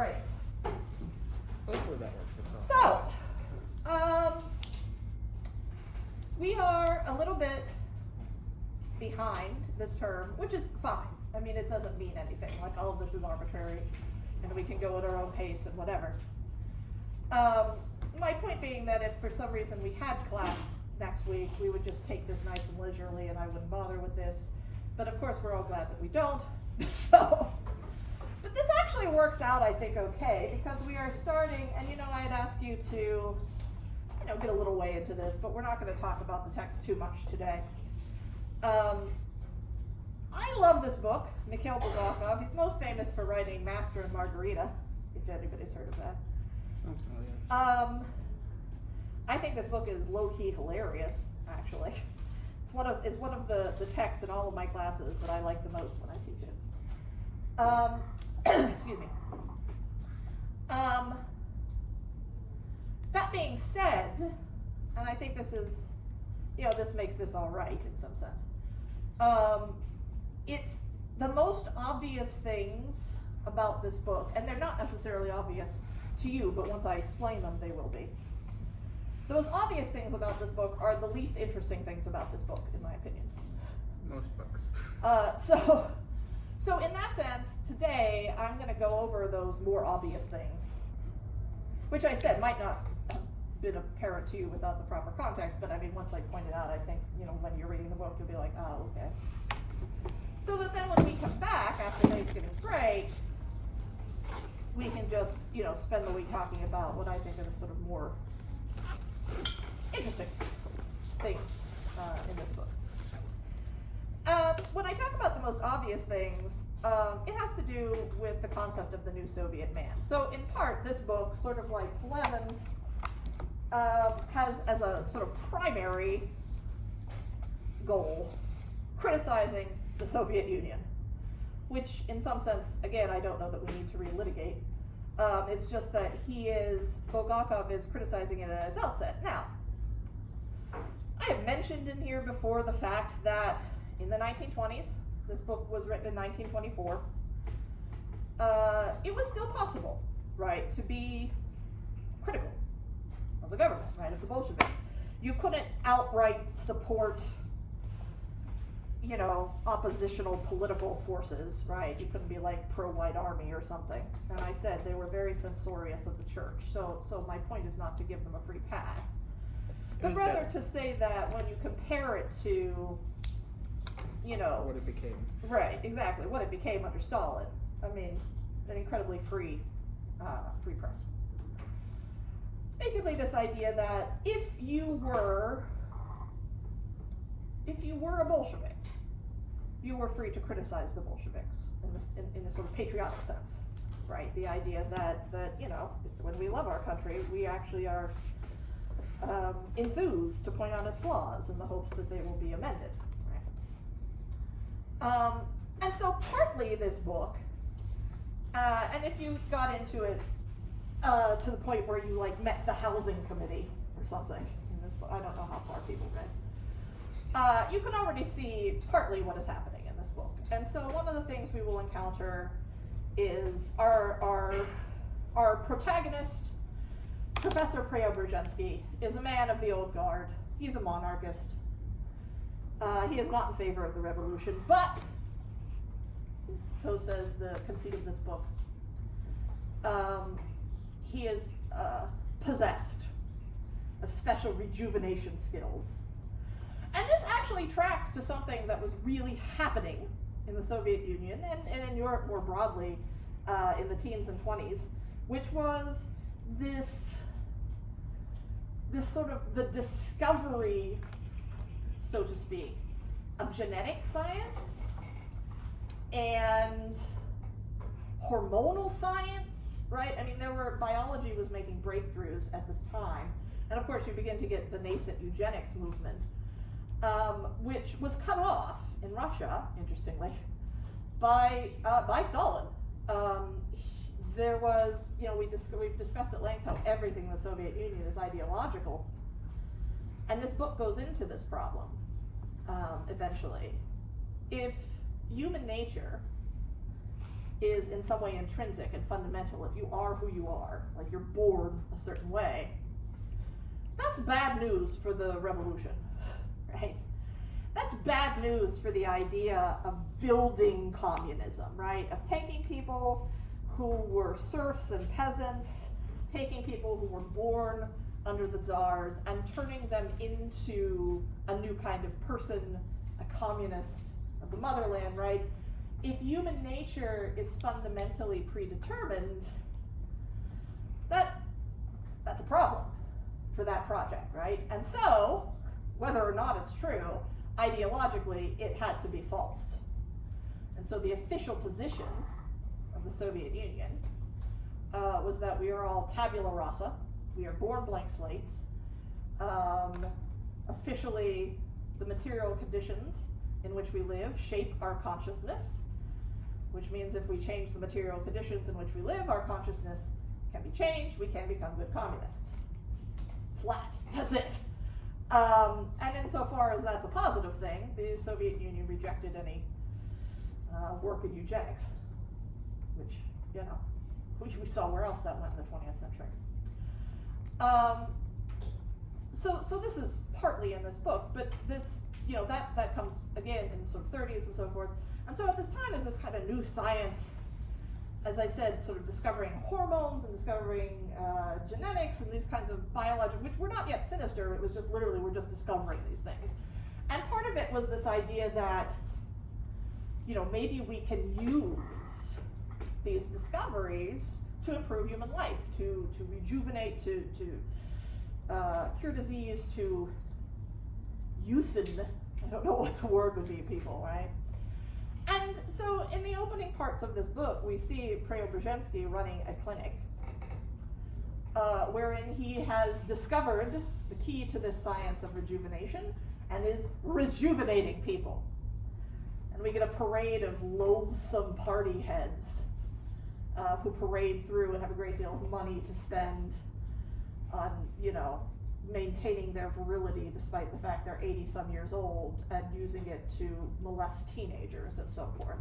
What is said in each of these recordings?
right. Hopefully that works itself. So, we are a little bit behind this term, which is fine. I mean, it doesn't mean anything. Like, all of this is arbitrary, and we can go at our own pace and whatever. My point being that if for some reason we had class next week, we would just take this nice and leisurely, and I wouldn't bother with this. But of course, we're all glad that we don't. So, but this actually works out, I think, okay, because we are starting, and I had asked you to, get a little way into this, but we're not going to talk about the text too much today. I love this book, Mikhail Bulgakov. He's most famous for writing Master and Margarita, if anybody's heard of that. Sounds familiar. I think this book is low-key hilarious, actually. It's one of the texts in all of my classes that I like the most when I teach it. Excuse me. That being said, and I think this is, this makes this all right in some sense. It's the most obvious things about this book, and they're not necessarily obvious to you, but once I explain them, they will be. The most obvious things about this book are the least interesting things about this book, in my opinion. Most books. So in that sense, today I'm going to go over those more obvious things, which I said might not have been apparent to you without the proper context, but I mean, once I point it out, I think, when you're reading the book, you'll be like, oh, okay. So that then when we come back after Thanksgiving break, we can just, spend the week talking about what I think are the sort of more interesting things in this book. When I talk about the most obvious things, it has to do with the concept of the new Soviet man. So in part, this book, sort of like Levin's, has as a sort of primary goal criticizing the Soviet Union, which in some sense, again, I don't know that we need to relitigate. It's just that Bulgakov is criticizing it at its outset. Now, I have mentioned in here before the fact that in the 1920s, this book was written in 1924, it was still possible, right, to be critical of the government, right, of the Bolsheviks. You couldn't outright support, oppositional political forces, right? You couldn't be like pro-white army or something. And I said they were very censorious of the church. So my point is not to give them a free pass, but rather to say that when you compare it to, what it became. Right, exactly, what it became under Stalin. I mean, an incredibly free press. Basically, this idea that if you were a Bolshevik, you were free to criticize the Bolsheviks in a sort of patriotic sense, right? The idea that when we love our country, we actually are enthused to point out its flaws in the hopes that they will be amended, right? And so partly this book, and if you got into it to the point where you met the housing committee or something in this book, I don't know how far people read. You can already see partly what is happening in this book. And so one of the things we will encounter is our protagonist, Professor Preobrazhensky, is a man of the old guard. He's a monarchist. He is not in favor of the revolution, but, so says the conceit of this book, he is possessed of special rejuvenation skills. And this actually tracks to something that was really happening in the Soviet Union and in Europe more broadly in the teens and 20s, which was this sort of the discovery, so to speak, of genetic science and hormonal science, right? I mean, biology was making breakthroughs at this time. And of course, you begin to get the nascent eugenics movement, which was cut off in Russia, interestingly, by Stalin. There was, we've discussed at length how everything in the Soviet Union is ideological, and this book goes into this problem eventually. If human nature is in some way intrinsic and fundamental, if you are who you are, like you're born a certain way, that's bad news for the revolution, right? That's bad news for the idea of building communism, right? Of taking people who were serfs and peasants, taking people who were born under the czars and turning them into a new kind of person, a communist of the motherland, right? If human nature is fundamentally predetermined, that's a problem for that project, right? And so, whether or not it's true, ideologically, it had to be false. And so the official position of the Soviet Union was that we are all tabula rasa, we are born blank slates. Officially, the material conditions in which we live shape our consciousness, which means if we change the material conditions in which we live, our consciousness can be changed, we can become good communists. Flat, that's it. And insofar as that's a positive thing, the Soviet Union rejected any work in eugenics, which, you know, we saw where else that went in the 20th century. So this is partly in this book, but this, you know, that comes again in the sort of 30s and so forth. And so at this time, there's this kind of new science, as I said, sort of discovering hormones and discovering genetics and these kinds of biological, which were not yet sinister, it was just literally, we're just discovering these things. And part of it was this idea that, you know, maybe we can use these discoveries to improve human life, to rejuvenate, to cure disease, to youthen, I don't know what the word would be, people, right? And so in the opening parts of this book, we see Preobrazhensky running a clinic wherein he has discovered the key to this science of rejuvenation and is rejuvenating people. And we get a parade of loathsome party heads who parade through and have a great deal of money to spend on, you know, maintaining their virility despite the fact they're 80-some years old and using it to molest teenagers and so forth.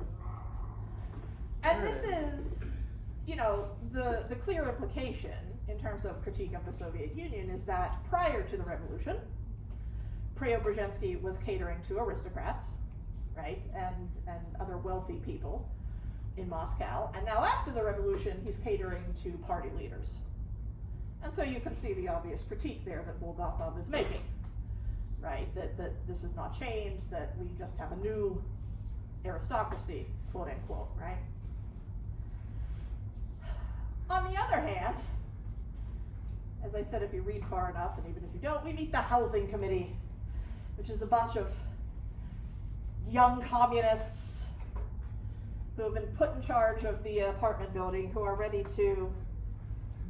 And this is, you know, the clear implication in terms of critique of the Soviet Union is that prior to the revolution, Preobrazhensky was catering to aristocrats, right, and other wealthy people in Moscow, and now after the revolution, he's catering to party leaders. And so you can see the obvious critique there that Bulgakov is making, right? That this has not changed, that we just have a new aristocracy, quote unquote, right? On the other hand, as I said, if you read far enough, and even if you don't, we meet the housing committee, which is a bunch of young communists who have been put in charge of the apartment building, who are ready to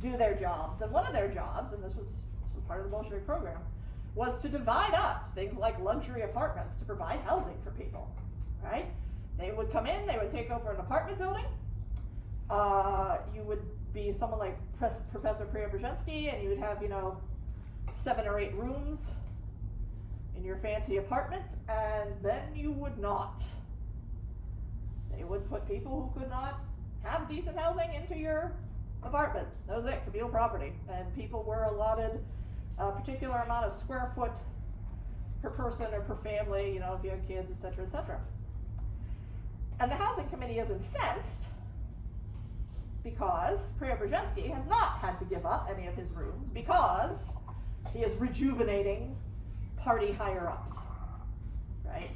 do their jobs. And one of their jobs, and this was part of the Bolshevik program, was to divide up things like luxury apartments to provide housing for people, right? They would come in, they would take over an apartment building. You would be someone like Professor Preobrazhensky, and you would have, you know, 7 or 8 rooms in your fancy apartment, and then you would not. They would put people who could not have decent housing into your apartment. That was it, communal property. And people were allotted a particular amount of square foot per person or per family, you know, if you had kids, etc., etc. And the housing committee is incensed because Preobrazhensky has not had to give up any of his rooms because he is rejuvenating party higher-ups, right?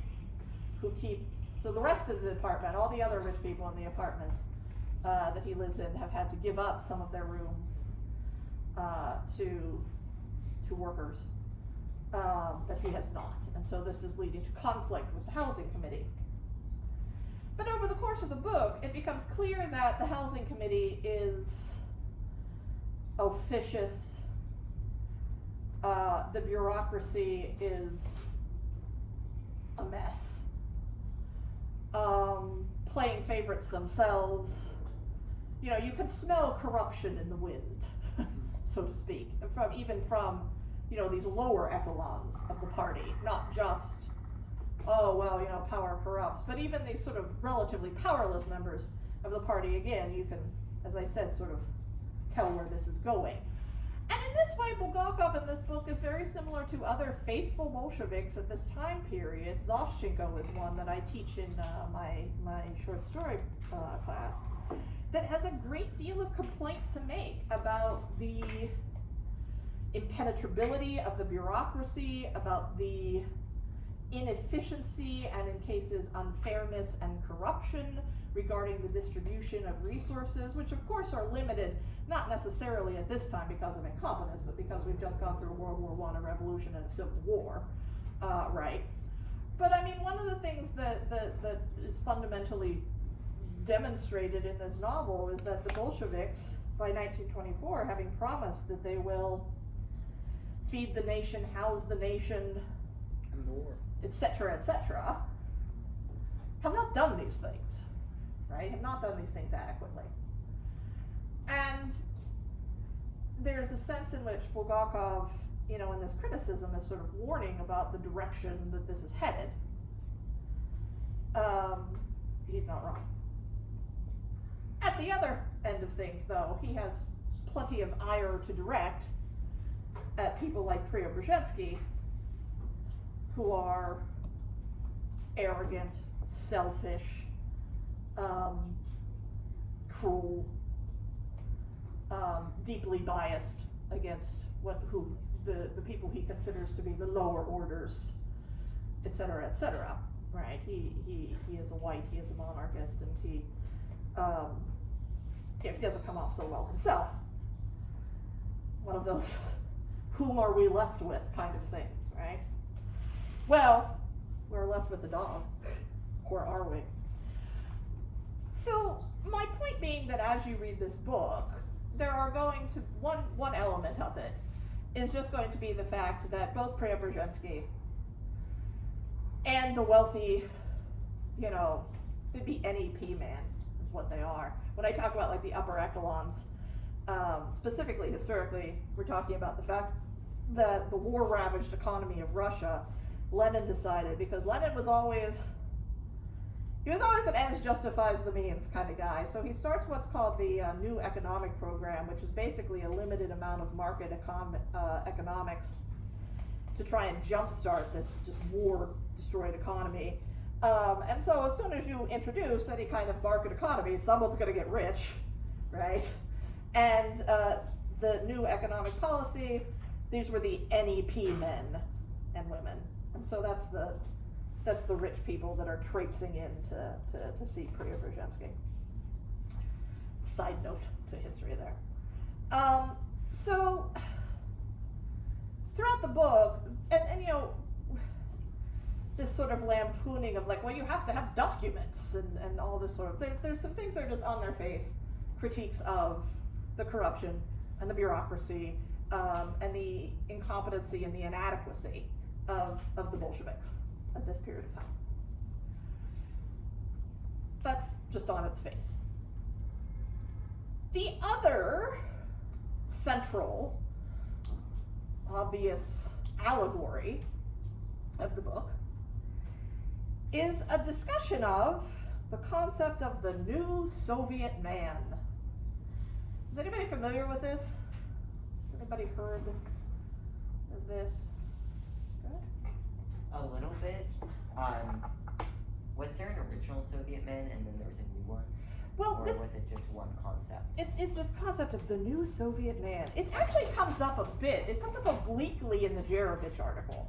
Who keep, so the rest of the apartment, all the other rich people in the apartments that he lives in have had to give up some of their rooms to workers, but he has not. And so this is leading to conflict with the housing committee. But over the course of the book, it becomes clear that the housing committee is officious. The bureaucracy is a mess. Playing favorites themselves. You know, you can smell corruption in the wind, so to speak, even from, you know, these lower echelons of the party, not just, oh, well, you know, power corrupts, but even these sort of relatively powerless members of the party, again, you can, as I said, sort of tell where this is going. And in this way, Bulgakov in this book is very similar to other faithful Bolsheviks at this time period. Zoshchenko is one that I teach in my short story class, that has a great deal of complaint to make about the impenetrability of the bureaucracy, about the inefficiency and, in cases, unfairness and corruption regarding the distribution of resources, which of course are limited, not necessarily at this time because of incompetence, but because we've just gone through World War I, a revolution, and a civil war, right? But I mean, one of the things that is fundamentally demonstrated in this novel is that the Bolsheviks, by 1924, having promised that they will feed the nation, house the nation, And the war. etc., have not done these things, right? Have not done these things adequately. And there's a sense in which Bulgakov, in this criticism is sort of warning about the direction that this is headed. He's not wrong. At the other end of things, though, he has plenty of ire to direct at people like Preobrazhensky, who are arrogant, selfish, cruel, deeply biased against the people he considers to be the lower orders, etc., right? He is a white, he is a monarchist, and he doesn't come off so well himself. One of those whom are we left with kind of things, right? Well, we're left with the dog, or are we? So my point being that as you read this book, there are going to, one element of it is just going to be the fact that both Preobrazhensky and the wealthy, it'd be NEP man is what they are. When I talk about like the upper echelons, specifically historically, we're talking about the fact that the war-ravaged economy of Russia, Lenin decided, because Lenin was always an ends justifies the means kind of guy. So he starts what's called the new economic program, which is basically a limited amount of market economics to try and jumpstart this just war-destroyed economy. And so as soon as you introduce any kind of market economy, someone's going to get rich, right? And the new economic policy, these were the NEP men and women. And so that's the rich people that are traipsing in to see Preobrazhensky. Side note to history there. So throughout the book, and this sort of lampooning of like, well, you have to have documents and all this sort of, there's some things that are just on their face, critiques of the corruption and the bureaucracy, and the incompetency and the inadequacy of the Bolsheviks at this period of time. That's just on its face. The other central, obvious allegory of the book is a discussion of the concept of the new Soviet man. Is anybody familiar with this? Has anybody heard of this? A little bit. Was there an original Soviet man and then there was a new one? Well, or was it just one concept? It's this concept of the new Soviet man. It actually comes up a bit. It comes up obliquely in the Jerevich article.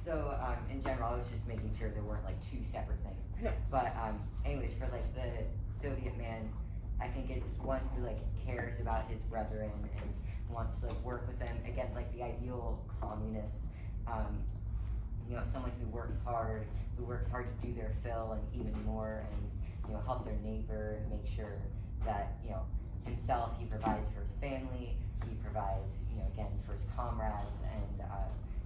So, in general, I was just making sure there weren't like two separate things. No. But, anyways, for like the Soviet man, I think it's one who like cares about his brethren and wants to like work with them. Again, like the ideal communist. Someone who works hard to do their fill and even more, and help their neighbor, make sure that himself, he provides for his family, he provides again for his comrades, and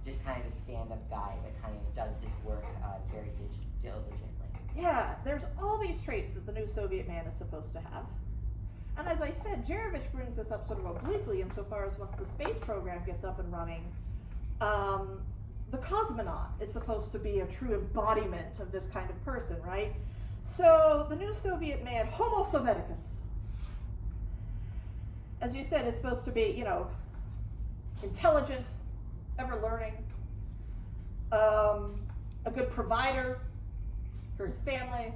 just kind of a stand-up guy that kind of does his work very diligently. Yeah, there's all these traits that the new Soviet man is supposed to have. And as I said, Jerevich brings this up sort of obliquely insofar as once the space program gets up and running, the cosmonaut is supposed to be a true embodiment of this kind of person, right? So the new Soviet man, Homo Sovieticus, as you said, is supposed to be, intelligent, ever learning, a good provider for his family,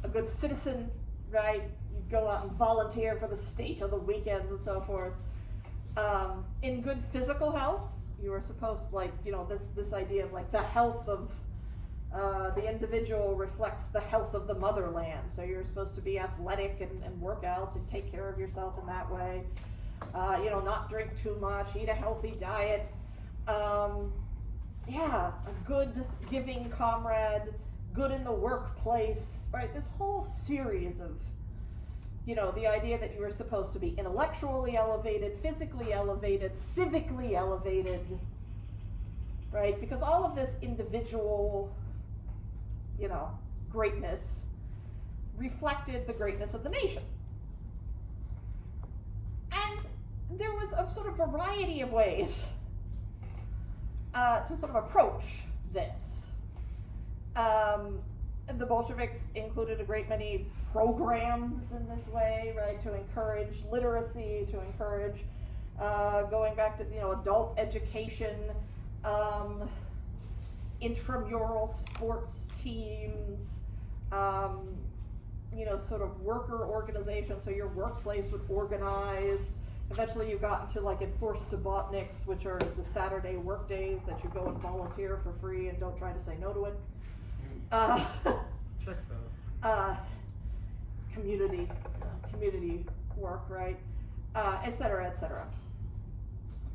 a good citizen, right? You'd go out and volunteer for the state on the weekends and so forth. In good physical health, you were supposed to, this idea of the health of the individual reflects the health of the motherland. So you're supposed to be athletic and work out and take care of yourself in that way. Not drink too much, eat a healthy diet. A good giving comrade, good in the workplace, right? This whole series of, the idea that you were supposed to be intellectually elevated, physically elevated, civically elevated, right? Because all of this individual, greatness reflected the greatness of the nation. And there was a sort of variety of ways to sort of approach this. The Bolsheviks included a great many programs in this way, right, to encourage literacy, to encourage going back to, adult education, intramural sports teams, sort of worker organization, so your workplace would organize. Eventually you got into enforced subotniks, which are the Saturday work days that you go and volunteer for free and don't try to say no to it. Checks out. Community work, right? Et cetera, et cetera.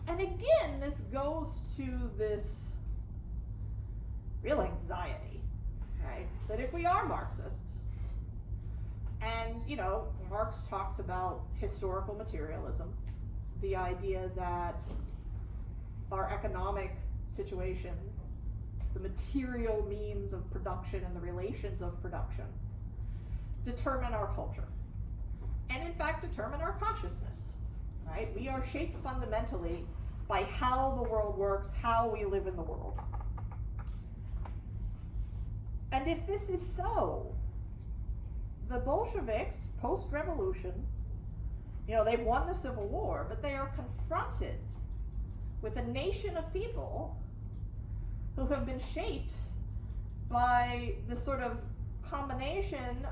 And again, this goes to this real anxiety, right? That if we are Marxists, and, Marx talks about historical materialism, the idea that our economic situation, the material means of production and the relations of production, determine our culture. And in fact, determine our consciousness, right? We are shaped fundamentally by how the world works, how we live in the world. And if this is so, the Bolsheviks, post-revolution, they've won the Civil War, but they are confronted with a nation of people who have been shaped by this sort of combination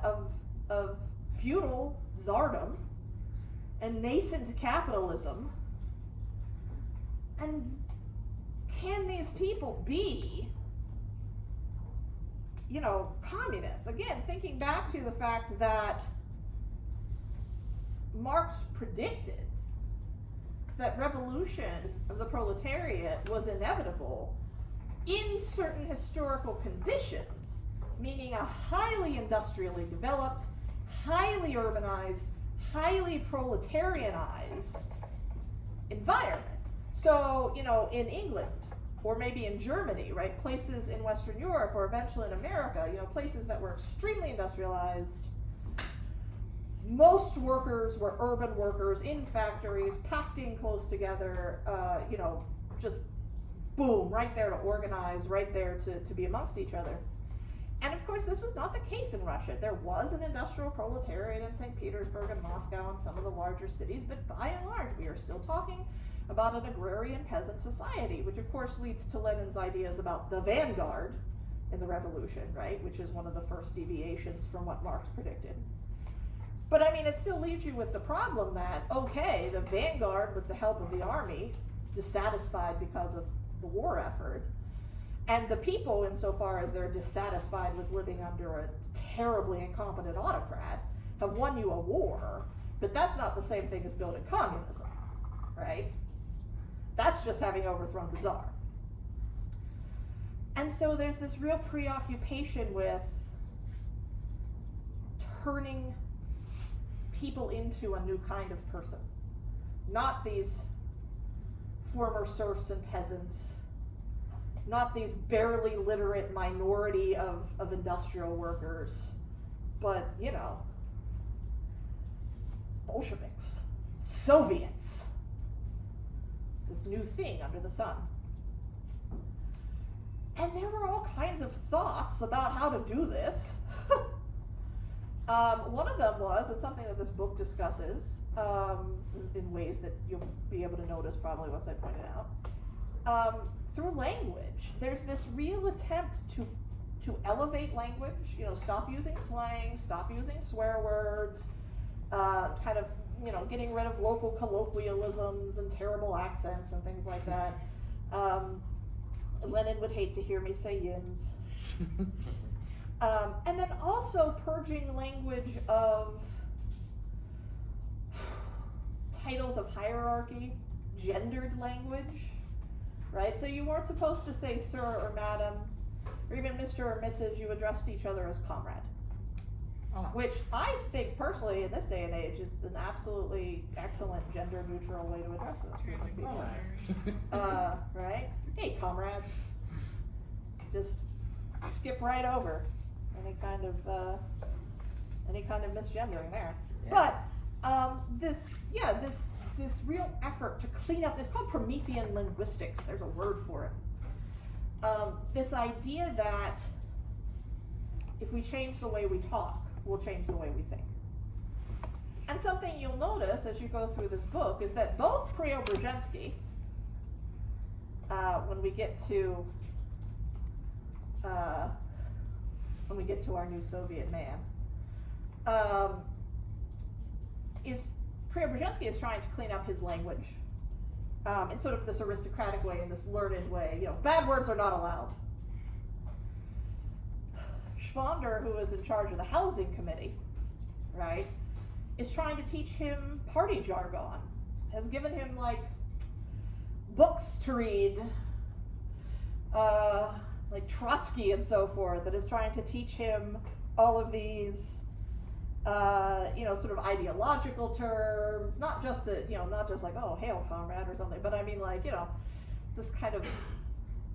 of feudal czardom and nascent capitalism. And can these people be, communists? Again, thinking back to the fact that Marx predicted that revolution of the proletariat was inevitable in certain historical conditions, meaning a highly industrially developed, highly urbanized, highly proletarianized environment. So, in England, or maybe in Germany, right, places in Western Europe, or eventually in America, places that were extremely industrialized. Most workers were urban workers in factories, packed in close together, just boom, right there to organize, right there to be amongst each other. And of course, this was not the case in Russia. There was an industrial proletariat in St. Petersburg and Moscow and some of the larger cities, but by and large, we are still talking about an agrarian peasant society, which of course leads to Lenin's ideas about the vanguard in the revolution, right, which is one of the first deviations from what Marx predicted. But it still leaves you with the problem that, okay, the vanguard, with the help of the army, dissatisfied because of the war effort, and the people, insofar as they're dissatisfied with living under a terribly incompetent autocrat, have won you a war, but that's not the same thing as building communism, right? That's just having overthrown the Tsar. And so there's this real preoccupation with turning people into a new kind of person. Not these former serfs and peasants, not these barely literate minority of industrial workers, but, Bolsheviks, Soviets, this new thing under the sun. And there were all kinds of thoughts about how to do this. One of them was, it's something that this book discusses, in ways that you'll be able to notice probably once I point it out. Through language, there's this real attempt to elevate language, stop using slang, stop using swear words, kind of, getting rid of local colloquialisms and terrible accents and things like that. Lenin would hate to hear me say yins. And then also purging language of titles of hierarchy, gendered language, right? So you weren't supposed to say sir or madam, or even Mr. or Mrs., you addressed each other as comrade. Which I think personally in this day and age is an absolutely excellent gender neutral way to address it. Right? Hey, comrades. Just skip right over any kind of misgendering there. Yeah. But this real effort to clean up, it's called Promethean linguistics, there's a word for it. This idea that if we change the way we talk, we'll change the way we think. And something you'll notice as you go through this book is that both Preobrazhensky, when we get to our new Soviet man, Preobrazhensky is trying to clean up his language in sort of this aristocratic way, in this learned way. Bad words are not allowed. Schwander, who is in charge of the housing committee, right, is trying to teach him party jargon, has given him like books to read, like Trotsky and so forth, that is trying to teach him all of these sort of ideological terms, not just like, oh, hail comrade or something, but I mean like, this kind of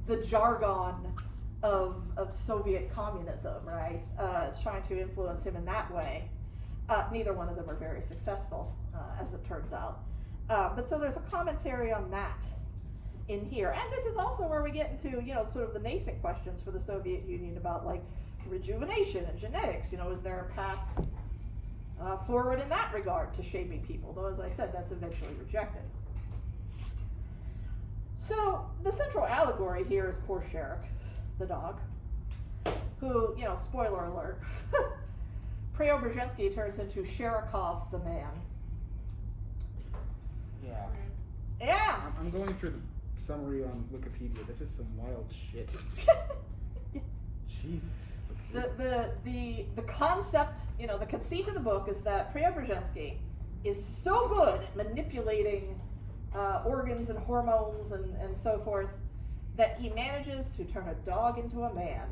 the jargon of Soviet communism, right? It's trying to influence him in that way. Neither one of them are very successful, as it turns out. But so there's a commentary on that in here. And this is also where we get into, sort of the nascent questions for the Soviet Union about like rejuvenation and genetics. Is there a path forward in that regard to shaping people? Though, as I said, that's eventually rejected. So the central allegory here is poor Sherrick, the dog, who, spoiler alert, Preobrazhensky turns into Sherikov the man. Yeah. Yeah! I'm going through the summary on Wikipedia. This is some wild shit. Yes. Jesus. The concept, the conceit of the book is that Preobrazhensky is so good at manipulating organs and hormones and so forth that he manages to turn a dog into a man.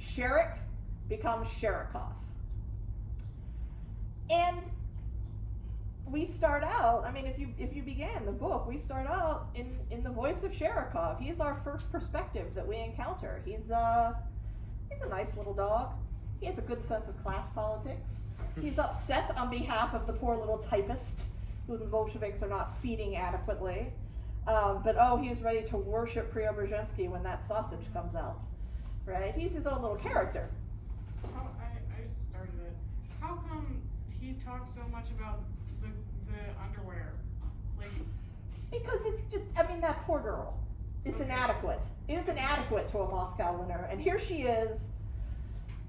Sherrick becomes Sherikov. And we start out, if you began the book, we start out in the voice of Sherikov. He's our first perspective that we encounter. He's a nice little dog. He has a good sense of class politics. He's upset on behalf of the poor little typist who the Bolsheviks are not feeding adequately. But he's ready to worship Preobrazhensky when that sausage comes out. Right? He's his own little character. I started it. How come he talks so much about the underwear? Like, because it's just, that poor girl. It's inadequate. It is inadequate to a Moscow winner. And here she is,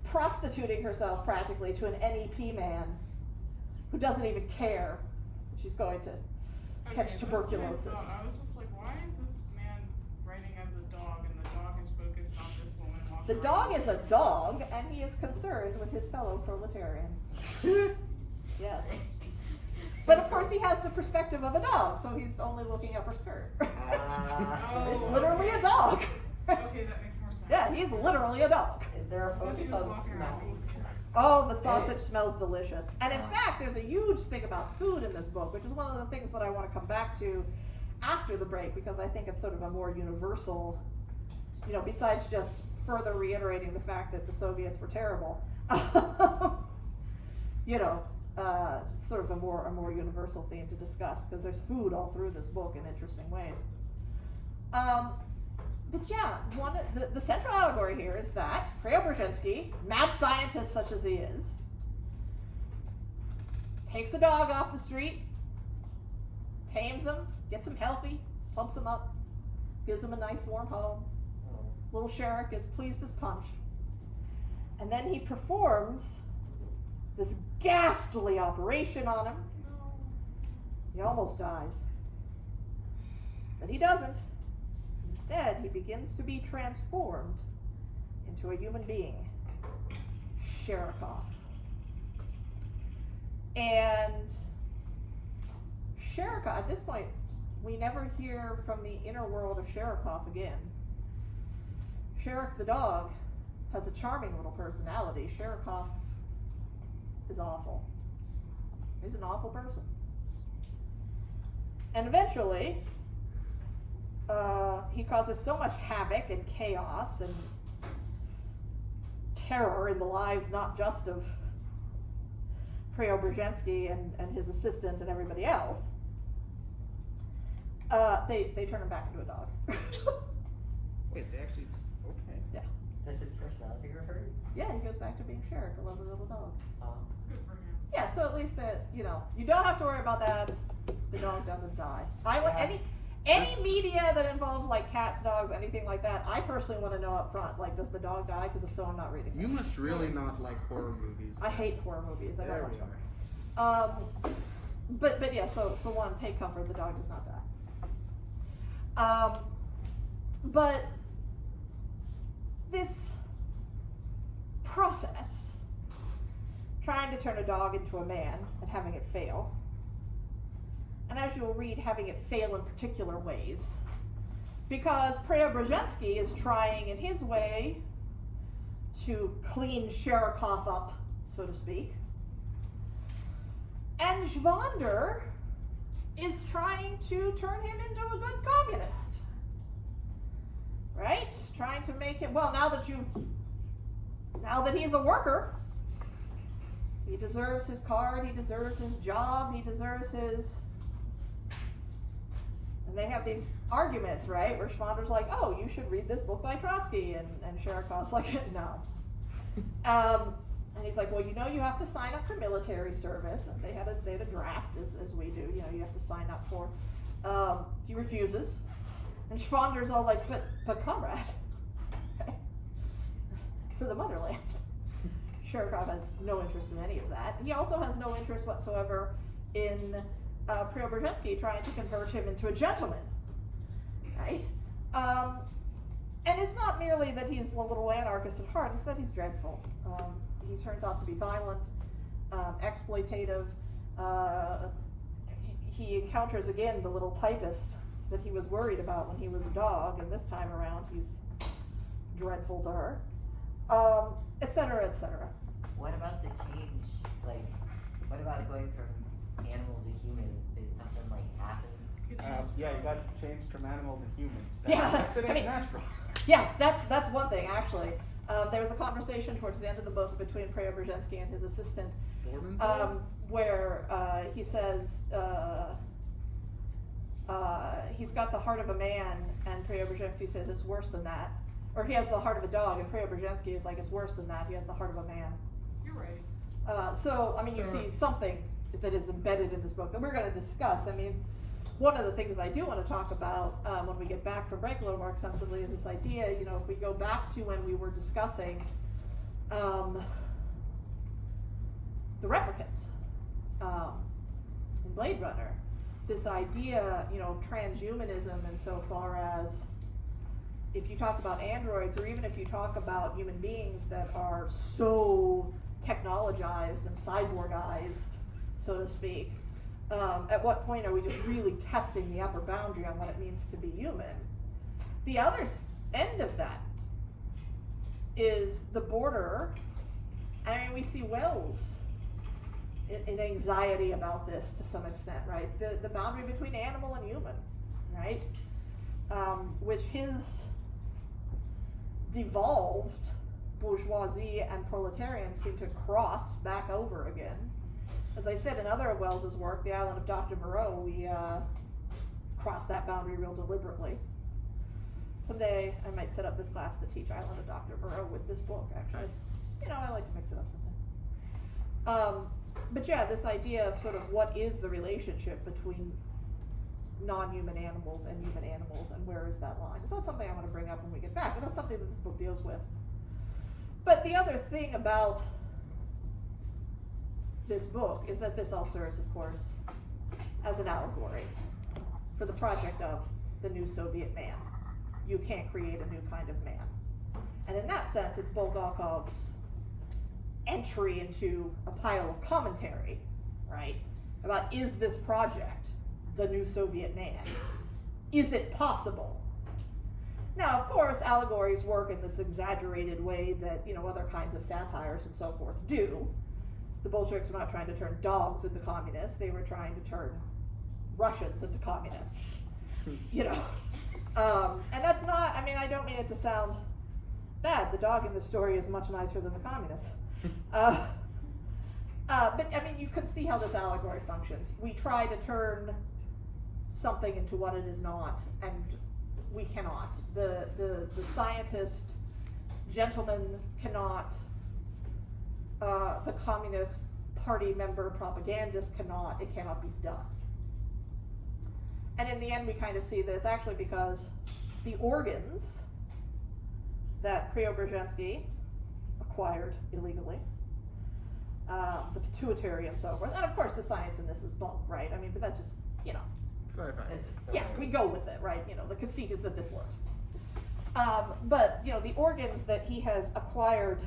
prostituting herself practically to an NEP man who doesn't even care that she's going to catch tuberculosis. I was just like, why is this man writing as a dog and the dog is focused on this woman walking The dog is a dog, and he is concerned with his fellow proletarian. Yes. But of course he has the perspective of a dog, so he's only looking up her skirt. It's literally a dog. Okay, that makes more sense. Yeah, he's literally a dog. Is there a focus on smells? Oh, the sausage smells delicious. And in fact, there's a huge thing about food in this book, which is one of the things that I want to come back to after the break, because I think it's sort of a more universal, besides just further reiterating the fact that the Soviets were terrible, sort of a more universal theme to discuss, because there's food all through this book in interesting ways. But yeah, the central allegory here is that Preobrazhensky, mad scientist such as he is, takes a dog off the street, tames him, gets him healthy, plumps him up, gives him a nice warm home. Little Sherrick is pleased as punch. And then he performs this ghastly operation on him. No. He almost dies. But he doesn't. Instead, he begins to be transformed into a human being, Sherikov. And Sherikov, at this point, we never hear from the inner world of Sherikov again. Sherrick the dog has a charming little personality. Sherikov is awful. He's an awful person. And eventually, he causes so much havoc and chaos and terror in the lives not just of Preobrazhensky and his assistant and everybody else. They turn him back into a dog. Wait, they actually, okay. Yeah. Does his personality revert? Yeah, he goes back to being Sherrick, a lovely little dog. Good for him. Yeah, so at least that, you don't have to worry about that. The dog doesn't die. I want Yeah. any media that involves like cats, dogs, anything like that, I personally want to know up front, like, does the dog die? Because if so, I'm not reading You this. must really not like horror movies. I hate horror movies. I don't There watch we them. are. But yeah, so one, take comfort, the dog does not die. But this process, trying to turn a dog into a man and having it fail, and as you'll read, having it fail in particular ways, because Preobrazhensky is trying in his way to clean Sherikov up, so to speak. And Schwander is trying to turn him into a good communist. Right? Trying to make him, well, now that he's a worker, he deserves his card, he deserves his job, he deserves his, and they have these arguments, right, where Schwander's like, oh, you should read this book by Trotsky, and Sherikov's like, no. And he's like, well, you have to sign up for military service, and they had a draft, as we do, you have to sign up for. He refuses, and Schwander's all like, but comrade, for the motherland. Sherikov has no interest in any of that. He also has no interest whatsoever in Preobrazhensky trying to convert him into a gentleman, right? And it's not merely that he's a little anarchist at heart, it's that he's dreadful. He turns out to be violent, exploitative. He encounters again the little typist that he was worried about when he was a dog, and this time around he's dreadful to her, etc., etc. What about the change? Like, what about going from animal to human? Did something like happen? 'Cause he's Yeah, so- you got changed from animal to human. Yeah, That's I mean- natural. Yeah, that's one thing actually. There was a conversation towards the end of the book between Preobrazhensky and his assistant, where he says he's got the heart of a man, and Preobrazhensky says it's worse than that. Or he has the heart of a dog, and Preobrazhensky is like, it's worse than that, he has the heart of a man. You're right. So, I mean, you see something that is embedded in this book that we're going to discuss. I mean, one of the things that I do want to talk about when we get back from break a little more extensively is this idea, if we go back to when we were discussing the replicants in Blade Runner, this idea, of transhumanism insofar as if you talk about androids, or even if you talk about human beings that are so technologized and cyborgized, so to speak, at what point are we just really testing the upper boundary on what it means to be human? The other end of that is the border. I mean, we see Wells in anxiety about this to some extent, right? The boundary between animal and human, right? Which his devolved bourgeoisie and proletarians seem to cross back over again. As I said in other of Wells's work, The Island of Dr. Moreau, we cross that boundary real deliberately. Someday I might set up this class to teach Island of Dr. Moreau with this book, actually. You know, I like to mix it up sometimes. But yeah, this idea of sort of what is the relationship between non-human animals and human animals, and where is that line? It's not something I want to bring up when we get back, but that's something that this book deals with. But the other thing about this book is that this all serves, of course, as an allegory for the project of the new Soviet man. You can't create a new kind of man. And in that sense, it's Bulgakov's entry into a pile of commentary, right? About, is this project the new Soviet man? Is it possible? Now, of course, allegories work in this exaggerated way that, you know, other kinds of satires and so forth do. The Bolsheviks were not trying to turn dogs into communists, they were trying to turn Russians into communists, you know. And that's not, I mean, I don't mean it to sound bad. The dog in the story is much nicer than the communists. But I mean, you can see how this allegory functions. We try to turn something into what it is not, and we cannot. The scientist gentleman cannot, the Communist Party member propagandist cannot, it cannot be done. And in the end, we kind of see that it's actually because the organs that Preobrazhensky acquired illegally, the pituitary and so forth, and of course the science in this is bunk, right? I mean, but that's just, you know. Sci-fi. Yeah, we go with it, right? You know, the conceit is that this worked. But, you know, the organs that he has acquired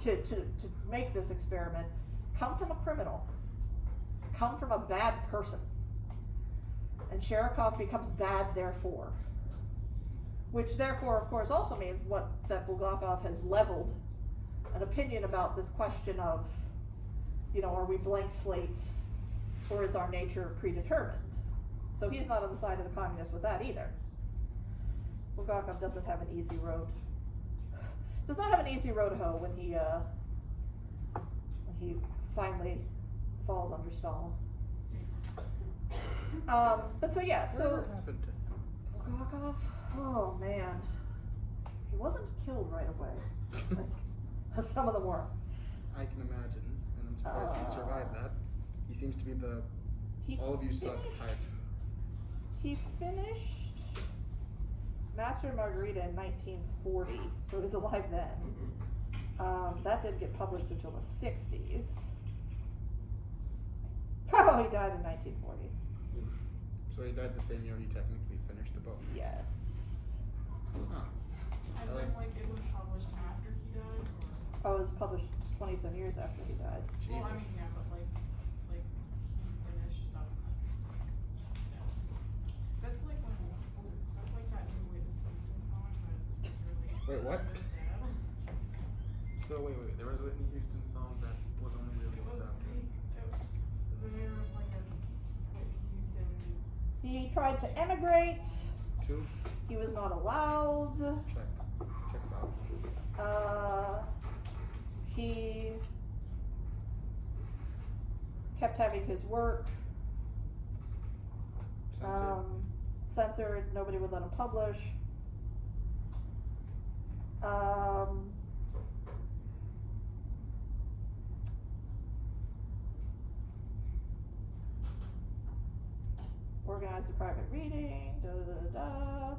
to make this experiment come from a criminal, come from a bad person. And Sherikov becomes bad therefore. Which therefore, of course, also means that Bulgakov has leveled an opinion about this question of, you know, are we blank slates or is our nature predetermined? So he's not on the side of the communists with that either. Bulgakov doesn't have an easy road. Does not have an easy road to hoe when he finally falls under Stalin. But so yeah, so What happened to him? Bulgakov, oh man, he wasn't killed right away. Like, some of them were. I can imagine, and I'm surprised he survived that. He seems to be the He all of you suck finished- type. He finished Master and Margarita in 1940, so he was alive then. That didn't get published until the 60s. Oh, he died in 1940. So he died the same year you technically finished the book. Yes. Huh. As in, like, it was published after he died, or? Oh, it was published 20-some years after he died. Jesus. Well, I mean, yeah, but like he finished up. Yeah. That's like when, that's like that new Whitney Houston song that released. Wait, what? Yeah. So wait, there was a Whitney Houston song that was only It released was, after. there was like a Whitney Houston. He tried to emigrate. 2. He was not allowed. Check. Checks out. He kept having his work Censored. censored. Nobody would let him publish. Organized a private reading. Da da da.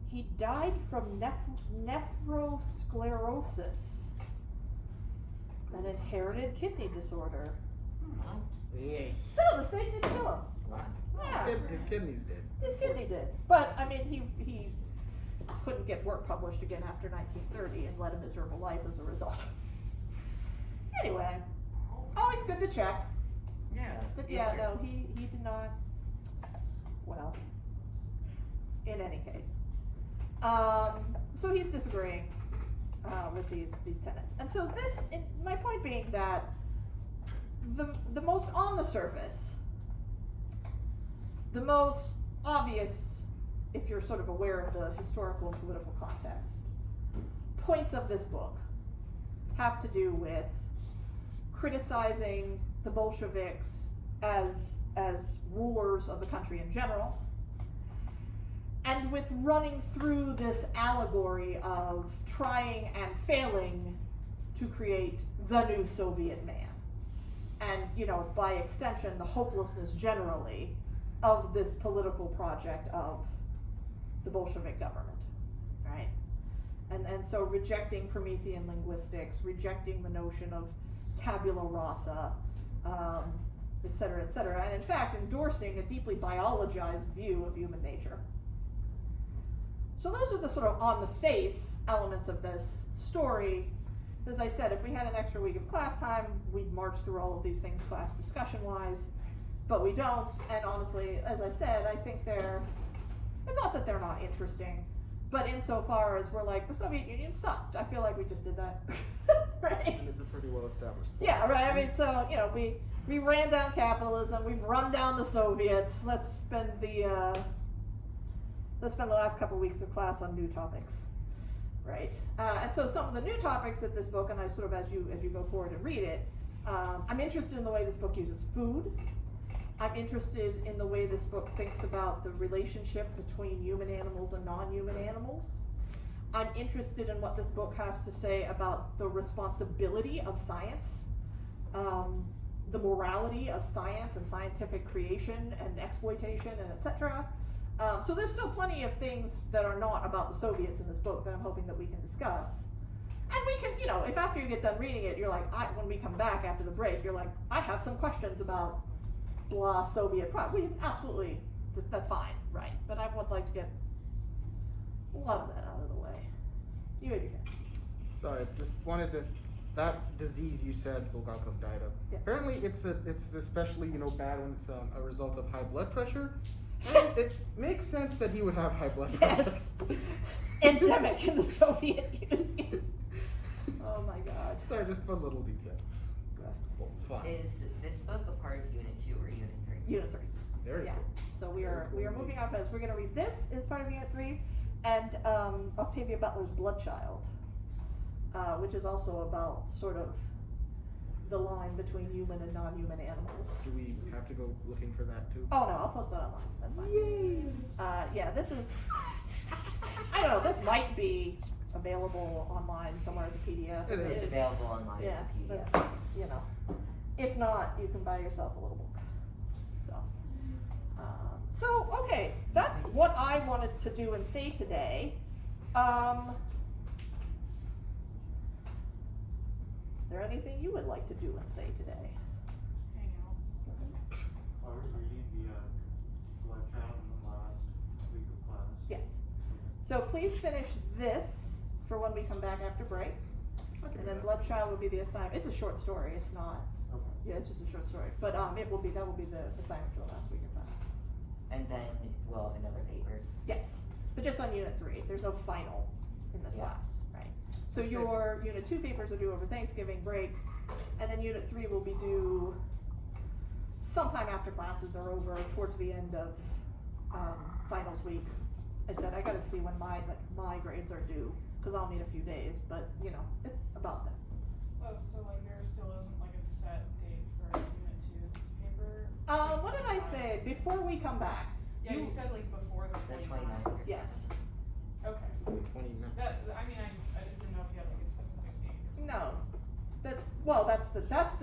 He died from nephrosclerosis, an inherited kidney disorder. Yay. So the state didn't kill him. Wow. Yeah, His kidneys did. his kidney did. But I mean, he couldn't get work published again after 1930 and led a miserable life as a result. Anyway, always good to check. Yeah. But yeah, no, he did not. Well, in any case, so he's disagreeing with these tenets, and so this, my point being that the most on the surface, the most obvious, if you're sort of aware of the historical and political context, points of this book have to do with criticizing the Bolsheviks as rulers of the country in general, and with running through this allegory of trying and failing to create the new Soviet man. And, you know, by extension, the hopelessness generally of this political project of the Bolshevik government, right? And so rejecting Promethean linguistics, rejecting the notion of tabula rasa, et cetera, and in fact endorsing a deeply biologized view of human nature. So those are the sort of on the face elements of this story. As I said, if we had an extra week of class time, we'd march through all of these things class discussion wise, but we don't, and honestly, as I said, I think it's not that they're not interesting, but insofar as we're like, the Soviet Union sucked, I feel like we just did that, right? And it's a pretty well established. Yeah, right, I mean, so, you know, we ran down capitalism, we've run down the Soviets, let's spend the last couple weeks of class on new topics, right? And so some of the new topics that this book, and I sort of, as you go forward and read it, I'm interested in the way this book uses food. I'm interested in the way this book thinks about the relationship between human animals and non-human animals. I'm interested in what this book has to say about the responsibility of science, the morality of science and scientific creation and exploitation and etc. So there's still plenty of things that are not about the Soviets in this book that I'm hoping that we can discuss. And we can, you know, if after you get done reading it, you're like, when we come back after the break, you're like, I have some questions about blah Soviet we absolutely, that's fine, right? But I would like to get a lot of that out of the way. You had your hand. Sorry, just wanted to. That disease you said Bulgakov died of. Yeah. Apparently, it's especially bad when it's a result of high blood pressure. And it makes sense that he would have high blood pressure. Yes. Endemic in the Soviet Union. Oh my God. Sorry, just one little detail. Well, fun. Is this book a part of Unit 2 or Unit 3? Unit 3. Very Yeah. cool. So we are moving on fast. We're going to read this as part of Unit 3, and Octavia Butler's Bloodchild, which is also about sort of the line between human and non-human animals. Do we have to go looking for that too? Oh no, I'll post that online. That's fine. Yay! Yeah, this is. I don't know. This might be available online somewhere as a PDF. It is. It's available online Yeah, as a PDF. that's, you know. If not, you can buy yourself a little book. So okay, that's what I wanted to do and say today. Is there anything you would like to do and say today? Hang out. Are we reading the Bloodchild in the last week of class? Yes. So please finish this for when we come back after break. I can And do then that. Bloodchild will be the assignment. It's a short story. It's not. Okay. Yeah, it's just a short story. But that will be the assignment for the last week of class. And then we'll have another paper. Yes, but just on Unit 3. There's no final in this Yeah. class, right? So Which your Unit 2 papers are due over Thanksgiving break, and then Unit 3 will be due sometime after classes are over, towards the end of finals week. I said I gotta see when my grades are due, because I'll need a few days, but you know, it's about that. Oh, so like there still isn't like a set date for Unit 2's paper? Like, What did I say? besides- Before we come back. Yeah, you said like before the The 29th. 29th. Yes. Okay. 29. I mean, I just didn't know if you had like a specific date. No. That's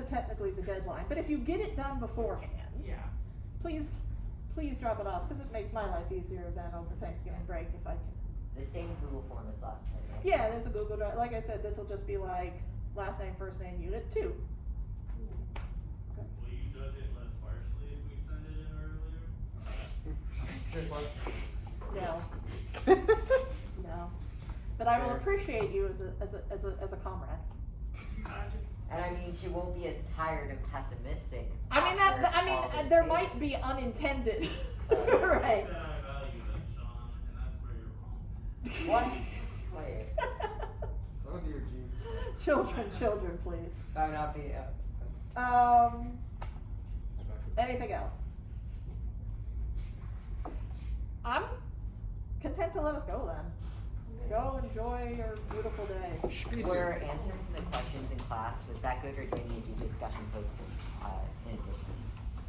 technically the deadline. But if you get it done beforehand, Yeah. please drop it off, because it makes my life easier than over Thanksgiving break if I can. The same Google form as last time, right? Yeah, there's a Google Drive. Like I said, this will just be like last name, first name, Unit 2. Will you judge it less harshly if we send it in earlier? No. No. But I will Fair. appreciate you as a comrade. Gotcha. And I mean, she won't be as tired and pessimistic. I mean after all this there data. might be unintended. Sorry. Right. That I value that, Sean, and that's where you're wrong. What? Wait. Oh dear Jesus. Children, please. I'm not being. Anything else? I'm content to let us go then. Go enjoy your beautiful day. We're answering the questions in class. Was that good, or do we need to do discussion posts in addition?